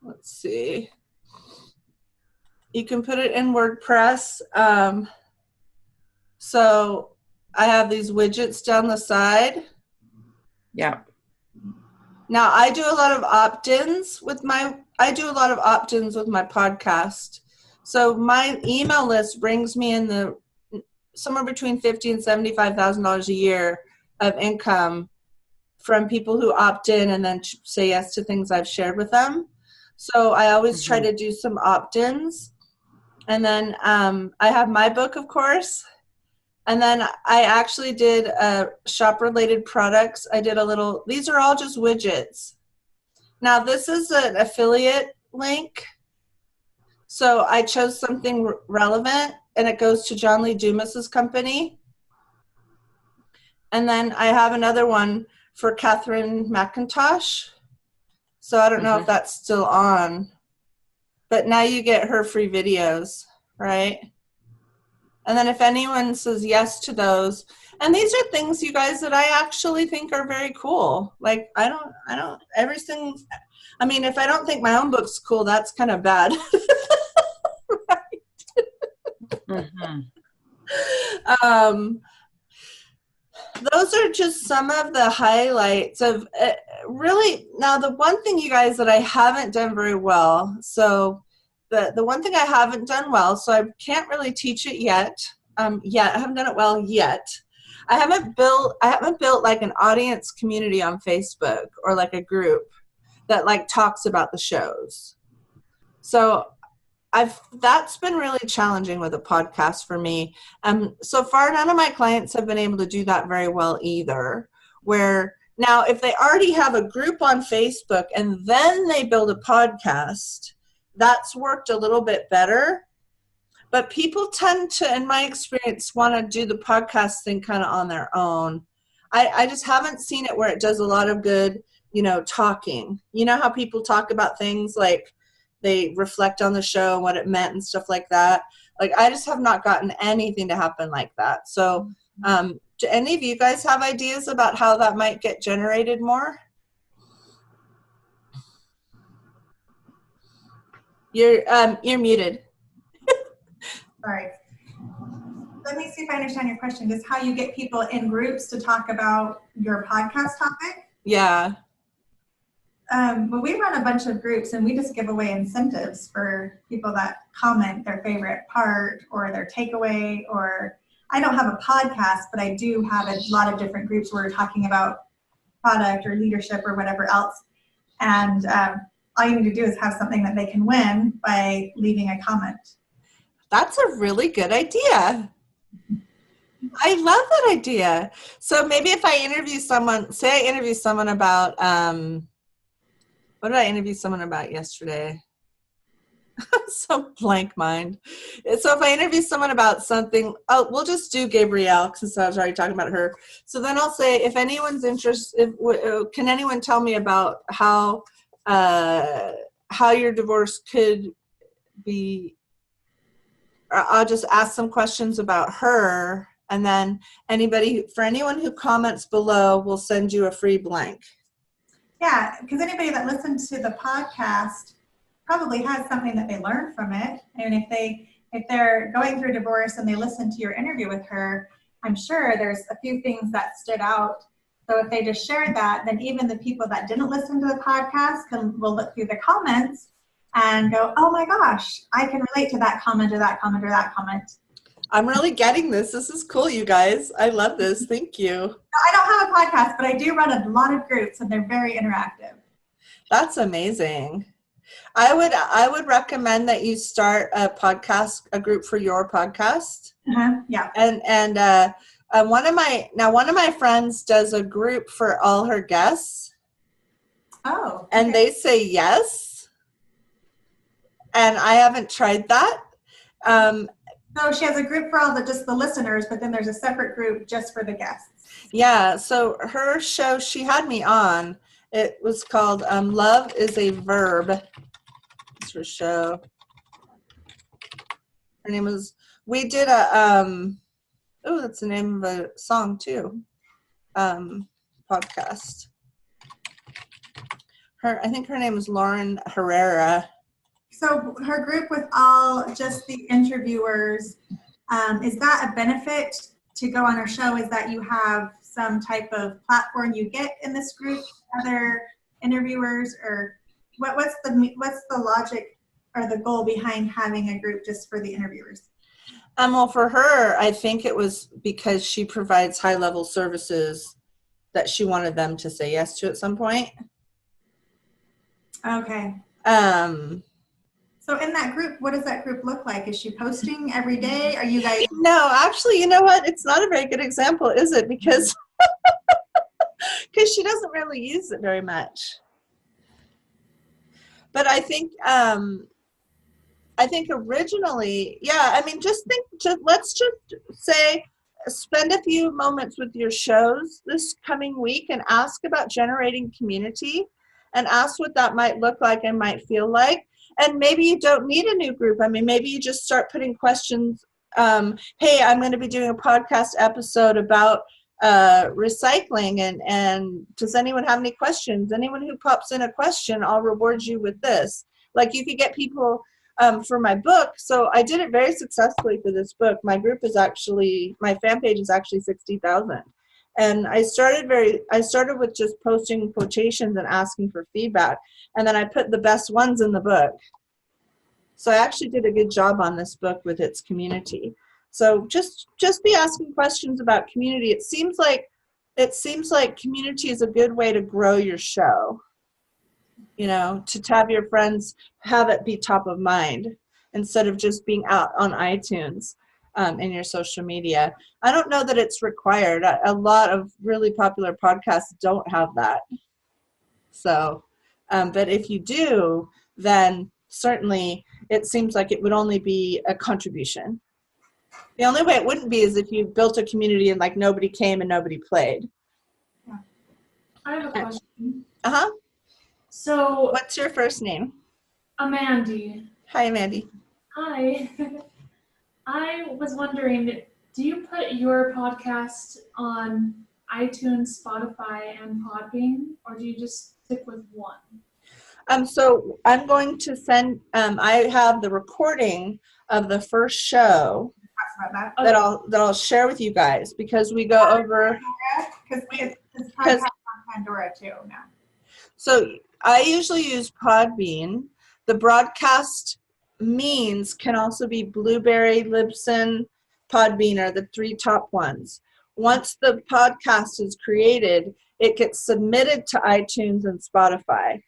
Let's see. You can put it in WordPress. So I have these widgets down the side. Yeah. Now I do a lot of opt-ins with my podcast. So my email list brings me in somewhere between $50,000 and $75,000 a year of income from people who opt in and then say yes to things I've shared with them. So I always try to do some opt-ins. And then I have my book, of course. And then I actually did shop-related products. I did these are all just widgets. Now this is an affiliate link. So I chose something relevant, and it goes to John Lee Dumas's company. And then I have another one for Catherine McIntosh. So I don't know if that's still on. But now you get her free videos, right? And then if anyone says yes to those, and these are things, you guys, that I actually think are very cool. Like, I don't, everything, I mean, if I don't think my own book's cool, that's kind of bad. Those are just some of the highlights of really. Now, the one thing, you guys, that I haven't done very well, so the one thing I haven't done well, so I can't really teach it yet. I haven't done it well yet. I haven't built like an audience community on Facebook or like a group that like talks about the shows. So that's been really challenging with a podcast for me. So far, none of my clients have been able to do that very well either. Where now, if they already have a group on Facebook and then they build a podcast, that's worked a little bit better. But people tend to, in my experience, want to do the podcast thing kind of on their own. I just haven't seen it where it does a lot of good, talking. You know how people talk about things like they reflect on the show and what it meant and stuff like that. Like, I just have not gotten anything to happen like that. So do any of you guys have ideas about how that might get generated more? You're muted. Sorry. Let me see if I understand your question. Just how you get people in groups to talk about your podcast topic? Yeah. well, we run a bunch of groups and we just give away incentives for people that comment their favorite part or their takeaway. Or I don't have a podcast, but I do have a lot of different groups where we're talking about product or leadership or whatever else. And all you need to do is have something that they can win by leaving a comment. That's a really good idea. I love that idea. So maybe if I interview someone, say I interview someone about, what did I interview someone about yesterday? So blank mind. So if I interview someone about something, we'll just do Gabrielle since I was already talking about her. So then I'll say, if anyone's interested, can anyone tell me about how your divorce could be? I'll just ask some questions about her, and then for anyone who comments below, we'll send you a free blank. Yeah, because anybody that listens to the podcast probably has something that they learned from it. I mean, if they're going through divorce and they listen to your interview with her, I'm sure there's a few things that stood out. So if they just shared that, then even the people that didn't listen to the podcast will look through the comments and go, oh my gosh, I can relate to that comment or that comment or that comment. I'm really getting this. This is cool, you guys. I love this. Thank you. I don't have a podcast, but I do run a lot of groups and they're very interactive. That's amazing. I would recommend that you start a group for your podcast. Yeah. And one of my friends does a group for all her guests. Oh. Okay. And they say yes. And I haven't tried that. So she has a group for just the listeners, but then there's a separate group just for the guests. Yeah. So her show, she had me on. It was called Love is a Verb. It's her show. Her name was, we did that's the name of a song too. Podcast. I think her name is Lauren Herrera. So her group with just the interviewers, is that a benefit to go on her show? Is that you have some type of platform you get in this group, other interviewers, or what's the logic or the goal behind having a group just for the interviewers? Well, for her, I think it was because she provides high-level services that she wanted them to say yes to at some point. Okay. So in that group, what does that group look like? Is she posting every day? Are you guys? No, actually, you know what? It's not a very good example, is it? Because she doesn't really use it very much. But I think originally, yeah, I mean, let's just say, spend a few moments with your shows this coming week and ask about generating community and ask what that might look like and might feel like. And maybe you don't need a new group. I mean, maybe you just start putting questions. Hey, I'm going to be doing a podcast episode about recycling, and does anyone have any questions? Anyone who pops in a question, I'll reward you with this. Like, you could get people for my book. So I did it very successfully for this book. My fan page is actually 60,000. And I started with just posting quotations and asking for feedback. And then I put the best ones in the book. So I actually did a good job on this book with its community. So just be asking questions about community. It seems like community is a good way to grow your show. You know, to have your friends have it be top of mind instead of just being out on iTunes. In your social media. I don't know that it's required. A lot of really popular podcasts don't have that. So, but if you do, then certainly it seems like it would only be a contribution. The only way it wouldn't be is if you built a community and like nobody came and nobody played. Yeah. I have a question. Uh-huh. So, what's your first name? Amanda. Hi, Amanda. Hi. I was wondering, do you put your podcast on iTunes, Spotify, and Podbean, or do you just stick with one? So I'm going to send, I have the recording of the first show that I'll share with you guys, because we go over, because it's podcast on Pandora too now. So I usually use Podbean. The broadcast means can also be Blueberry, Libsyn, Podbean are the 3 top ones. Once the podcast is created, it gets submitted to iTunes and Spotify,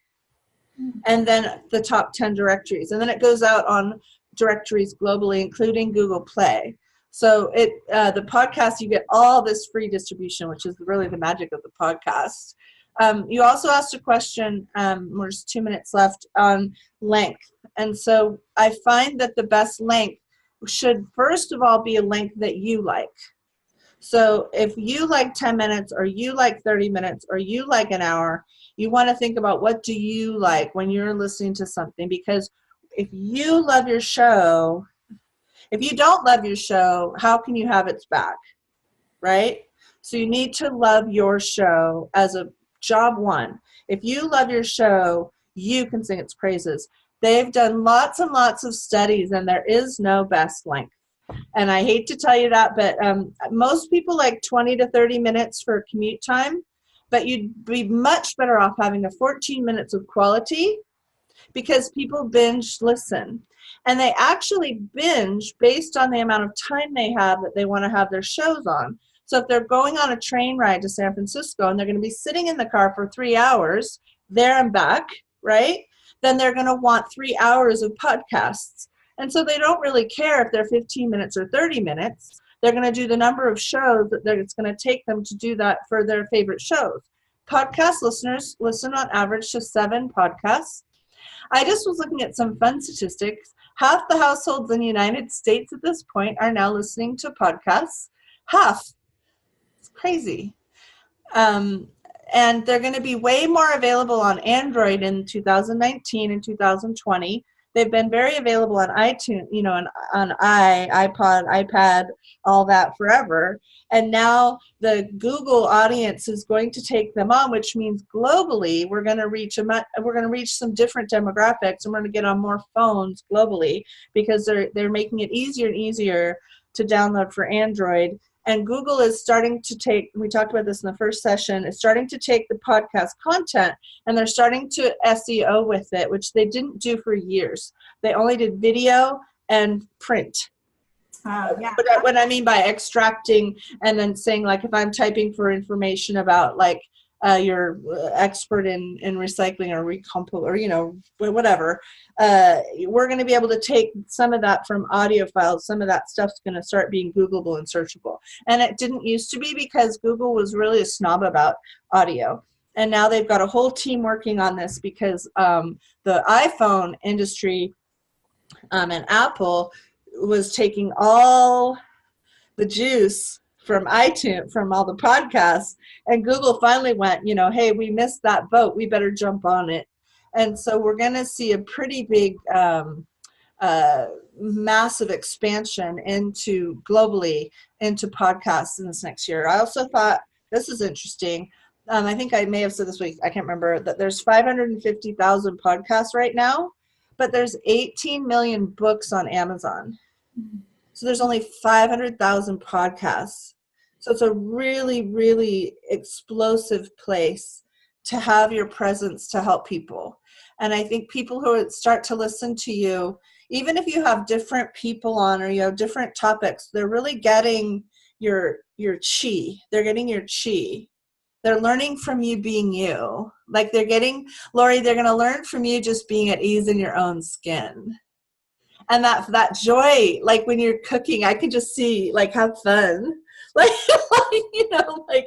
and then the top 10 directories. And then it goes out on directories globally, including Google Play. So the podcast, you get all this free distribution, which is really the magic of the podcast. You also asked a question, there's 2 minutes left, on length. And so I find that the best length should first of all be a length that you like. So if you like 10 minutes or you like 30 minutes or you like an hour, you want to think about what do you like when you're listening to something, because if you love your show, if you don't love your show, how can you have its back, right? So you need to love your show as a job one. If you love your show, you can sing its praises. They've done lots and lots of studies, and there is no best length. And I hate to tell you that, but most people like 20 to 30 minutes for commute time, but you'd be much better off having a 14 minutes of quality, because people binge listen. And they actually binge based on the amount of time they have that they want to have their shows on. So if they're going on a train ride to San Francisco and they're going to be sitting in the car for 3 hours, there and back, right? Then they're going to want 3 hours of podcasts. And so they don't really care if they're 15 minutes or 30 minutes. They're going to do the number of shows that it's going to take them to do that for their favorite shows. Podcast listeners listen on average to 7 podcasts. I just was looking at some fun statistics. Half the households in the United States at this point are now listening to podcasts. Half. It's crazy. And they're going to be way more available on Android in 2019 and 2020. They've been very available on iTunes, on iPod, iPad, all that forever. And now the Google audience is going to take them on, which means globally we're going to reach some different demographics, and we're going to get on more phones globally, because they're making it easier and easier to download for Android. And Google is starting to take, we talked about this in the first session, it's starting to take the podcast content and they're starting to SEO with it, which they didn't do for years. They only did video and print. Yeah. But what I mean by extracting and then saying, like, if I'm typing for information about, like, you're expert in recycling or recompost or whatever, we're going to be able to take some of that from audio files. Some of that stuff's going to start being Googleable and searchable. And it didn't used to be, because Google was really a snob about audio. And now they've got a whole team working on this, because the iPhone industry and Apple was taking all the juice from iTunes, from all the podcasts, and Google finally went, hey, we missed that boat, we better jump on it. And so we're going to see a pretty big massive expansion globally into podcasts in this next year. I also thought, this is interesting, I think I may have said this week, I can't remember, that there's 550,000 podcasts right now, but there's 18 million books on Amazon. So there's only 500,000 podcasts. So it's a really, really explosive place to have your presence to help people. And I think people who start to listen to you, even if you have different people on or you have different topics, they're really getting your chi. They're getting your chi. They're learning from you being you. Like Lori, they're going to learn from you just being at ease in your own skin. And that joy, like when you're cooking, I can just see, like, have fun. Like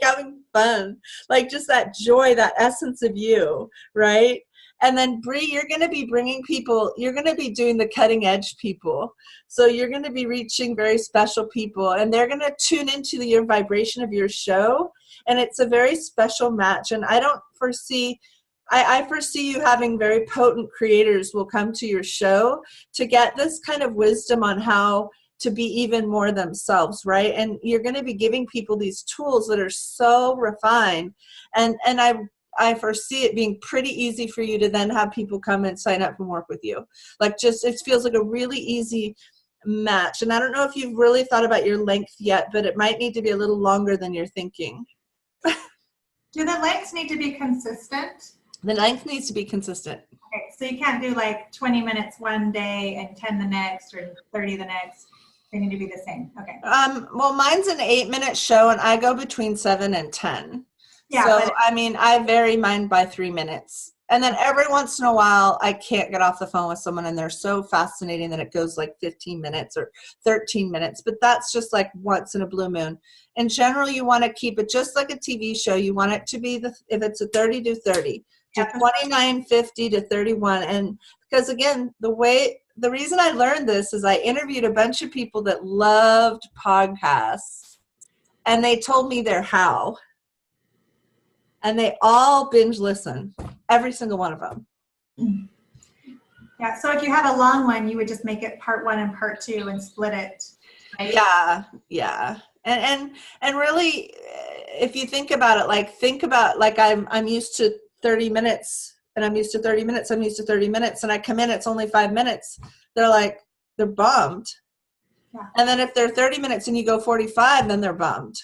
having fun. Like just that joy, that essence of you, right? And then Bree, you're going to be bringing people, you're going to be doing the cutting edge people. So you're going to be reaching very special people, and they're going to tune into your vibration of your show. And it's a very special match. And I foresee you having very potent creators will come to your show to get this kind of wisdom on how to be even more themselves, right? And you're going to be giving people these tools that are so refined. And I foresee it being pretty easy for you to then have people come and sign up and work with you. Like, just, it feels like a really easy match. And I don't know if you've really thought about your length yet, but it might need to be a little longer than you're thinking. Do the lengths need to be consistent? The length needs to be consistent. Okay, so you can't do like 20 minutes one day and 10 the next or 30 the next. They need to be the same. Okay. Well, mine's an 8-minute show, and I go between 7 and 10. Yeah, So, but I mean, I vary mine by 3 minutes. And then every once in a while, I can't get off the phone with someone, and they're so fascinating that it goes like 15 minutes or 13 minutes. But that's just like once in a blue moon. In general, you want to keep it just like a TV show. You want it to be, if it's a 30 to 30, to 29:50 to 31. And because, again, the reason I learned this is I interviewed a bunch of people that loved podcasts, and they told me their how. And they all binge listen, every single one of them. yeah, so if you have a long one, you would just make it part 1 and part 2 and split it. Right? Yeah. And really, if you think about it, like I'm used to 30 minutes, and I'm used to 30 minutes, I'm used to 30 minutes, and I come in, it's only 5 minutes. They're bummed. Yeah. And then if they're 30 minutes and you go 45, then they're bummed.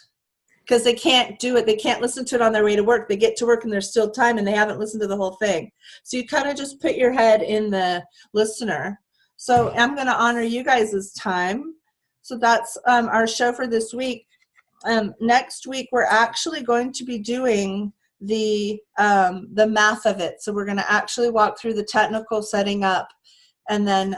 Because they can't do it. They can't listen to it on their way to work. They get to work and there's still time and they haven't listened to the whole thing. So you kind of just put your head in the listener. So I'm going to honor you guys' time. So that's our show for this week. Next week, we're actually going to be doing the math of it. So we're going to actually walk through the technical setting up, and then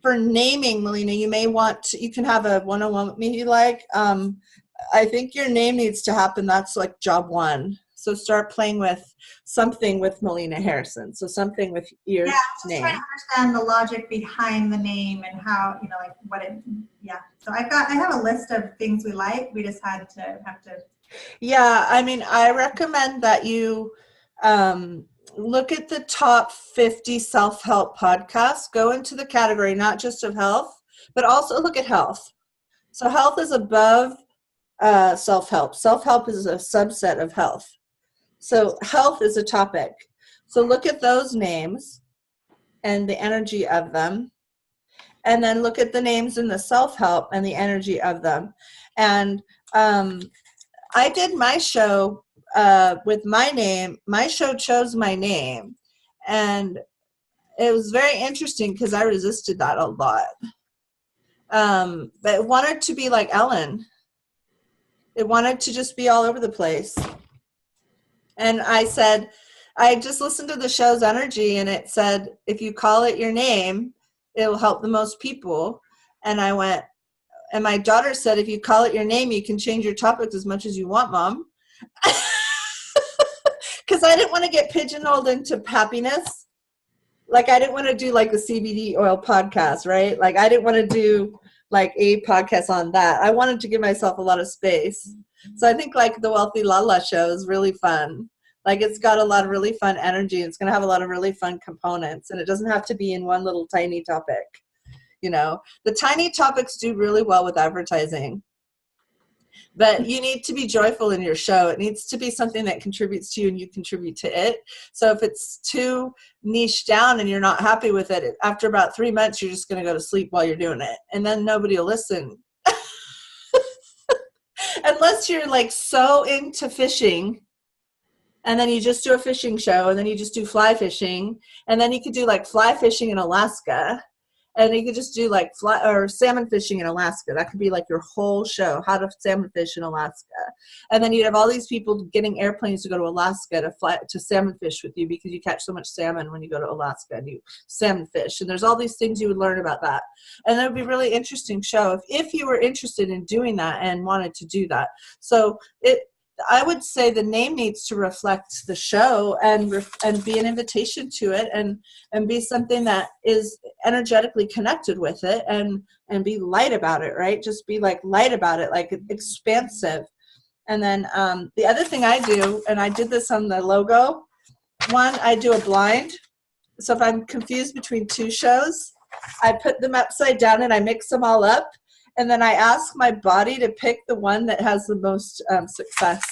for naming, Melina, you can have a one-on-one with me if you like. I think your name needs to happen. That's like job 1. So start playing with something with Melina Harrison. So something with your name. Trying to understand the logic behind the name and how, like what it, So I have a list of things we like. We just have to. Yeah, I mean, I recommend that you look at the top 50 self-help podcasts. Go into the category not just of health, but also look at health. So health is above self-help. Self-help is a subset of health. So health is a topic. So look at those names and the energy of them. And then look at the names in the self-help and the energy of them. And I did my show with my name. My show chose my name. And it was very interesting because I resisted that a lot. But it wanted to be like Ellen. It wanted to just be all over the place. And I said, I just listened to the show's energy, and it said, if you call it your name, it will help the most people. And I went, and my daughter said, if you call it your name, you can change your topics as much as you want, Mom. Because I didn't want to get pigeonholed into happiness. Like, I didn't want to do like the CBD oil podcast, right? Like, I didn't want to do like a podcast on that. I wanted to give myself a lot of space. So I think like the Wealthy Lala show is really fun. Like, it's got a lot of really fun energy. It's going to have a lot of really fun components, and it doesn't have to be in one little tiny topic. The tiny topics do really well with advertising, but you need to be joyful in your show. It needs to be something that contributes to you and you contribute to it. So if it's too niche down and you're not happy with it, after about 3 months, you're just going to go to sleep while you're doing it. And then nobody will listen. Unless you're like so into fishing, and then you just do a fishing show, and then you just do fly fishing, and then you could do like fly fishing in Alaska, and you could just do like salmon fishing in Alaska. That could be like your whole show, how to salmon fish in Alaska. And then you'd have all these people getting airplanes to go to Alaska to fly to salmon fish with you, because you catch so much salmon when you go to Alaska and you salmon fish. And there's all these things you would learn about that. And that would be a really interesting show if you were interested in doing that and wanted to do that. So I would say the name needs to reflect the show and be an invitation to it, and be something that is energetically connected with it, and be light about it, right? Just be like light about it, like expansive. And then the other thing I do, and I did this on the logo one, I do a blind. So if I'm confused between 2 shows, I put them upside down and I mix them all up. And then I ask my body to pick the one that has the most success.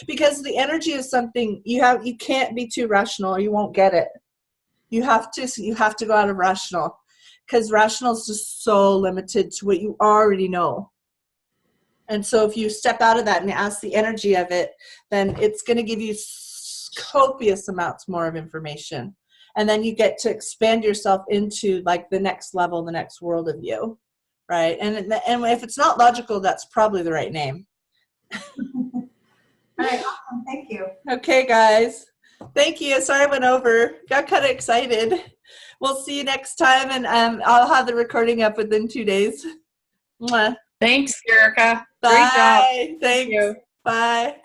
Because the energy is something you can't be too rational or you won't get it. You have to go out of rational, because rational is just so limited to what you already know. And so if you step out of that and ask the energy of it, then it's going to give you copious amounts more of information. And then you get to expand yourself into like the next level, the next world of you, right? And if it's not logical, that's probably the right name. All right, awesome. Thank you. Okay, guys. Thank you. Sorry I went over. Got kind of excited. We'll see you next time, and I'll have the recording up within 2 days. Mwah. Thanks, Erica. Bye. Great job. Thanks. you. Bye.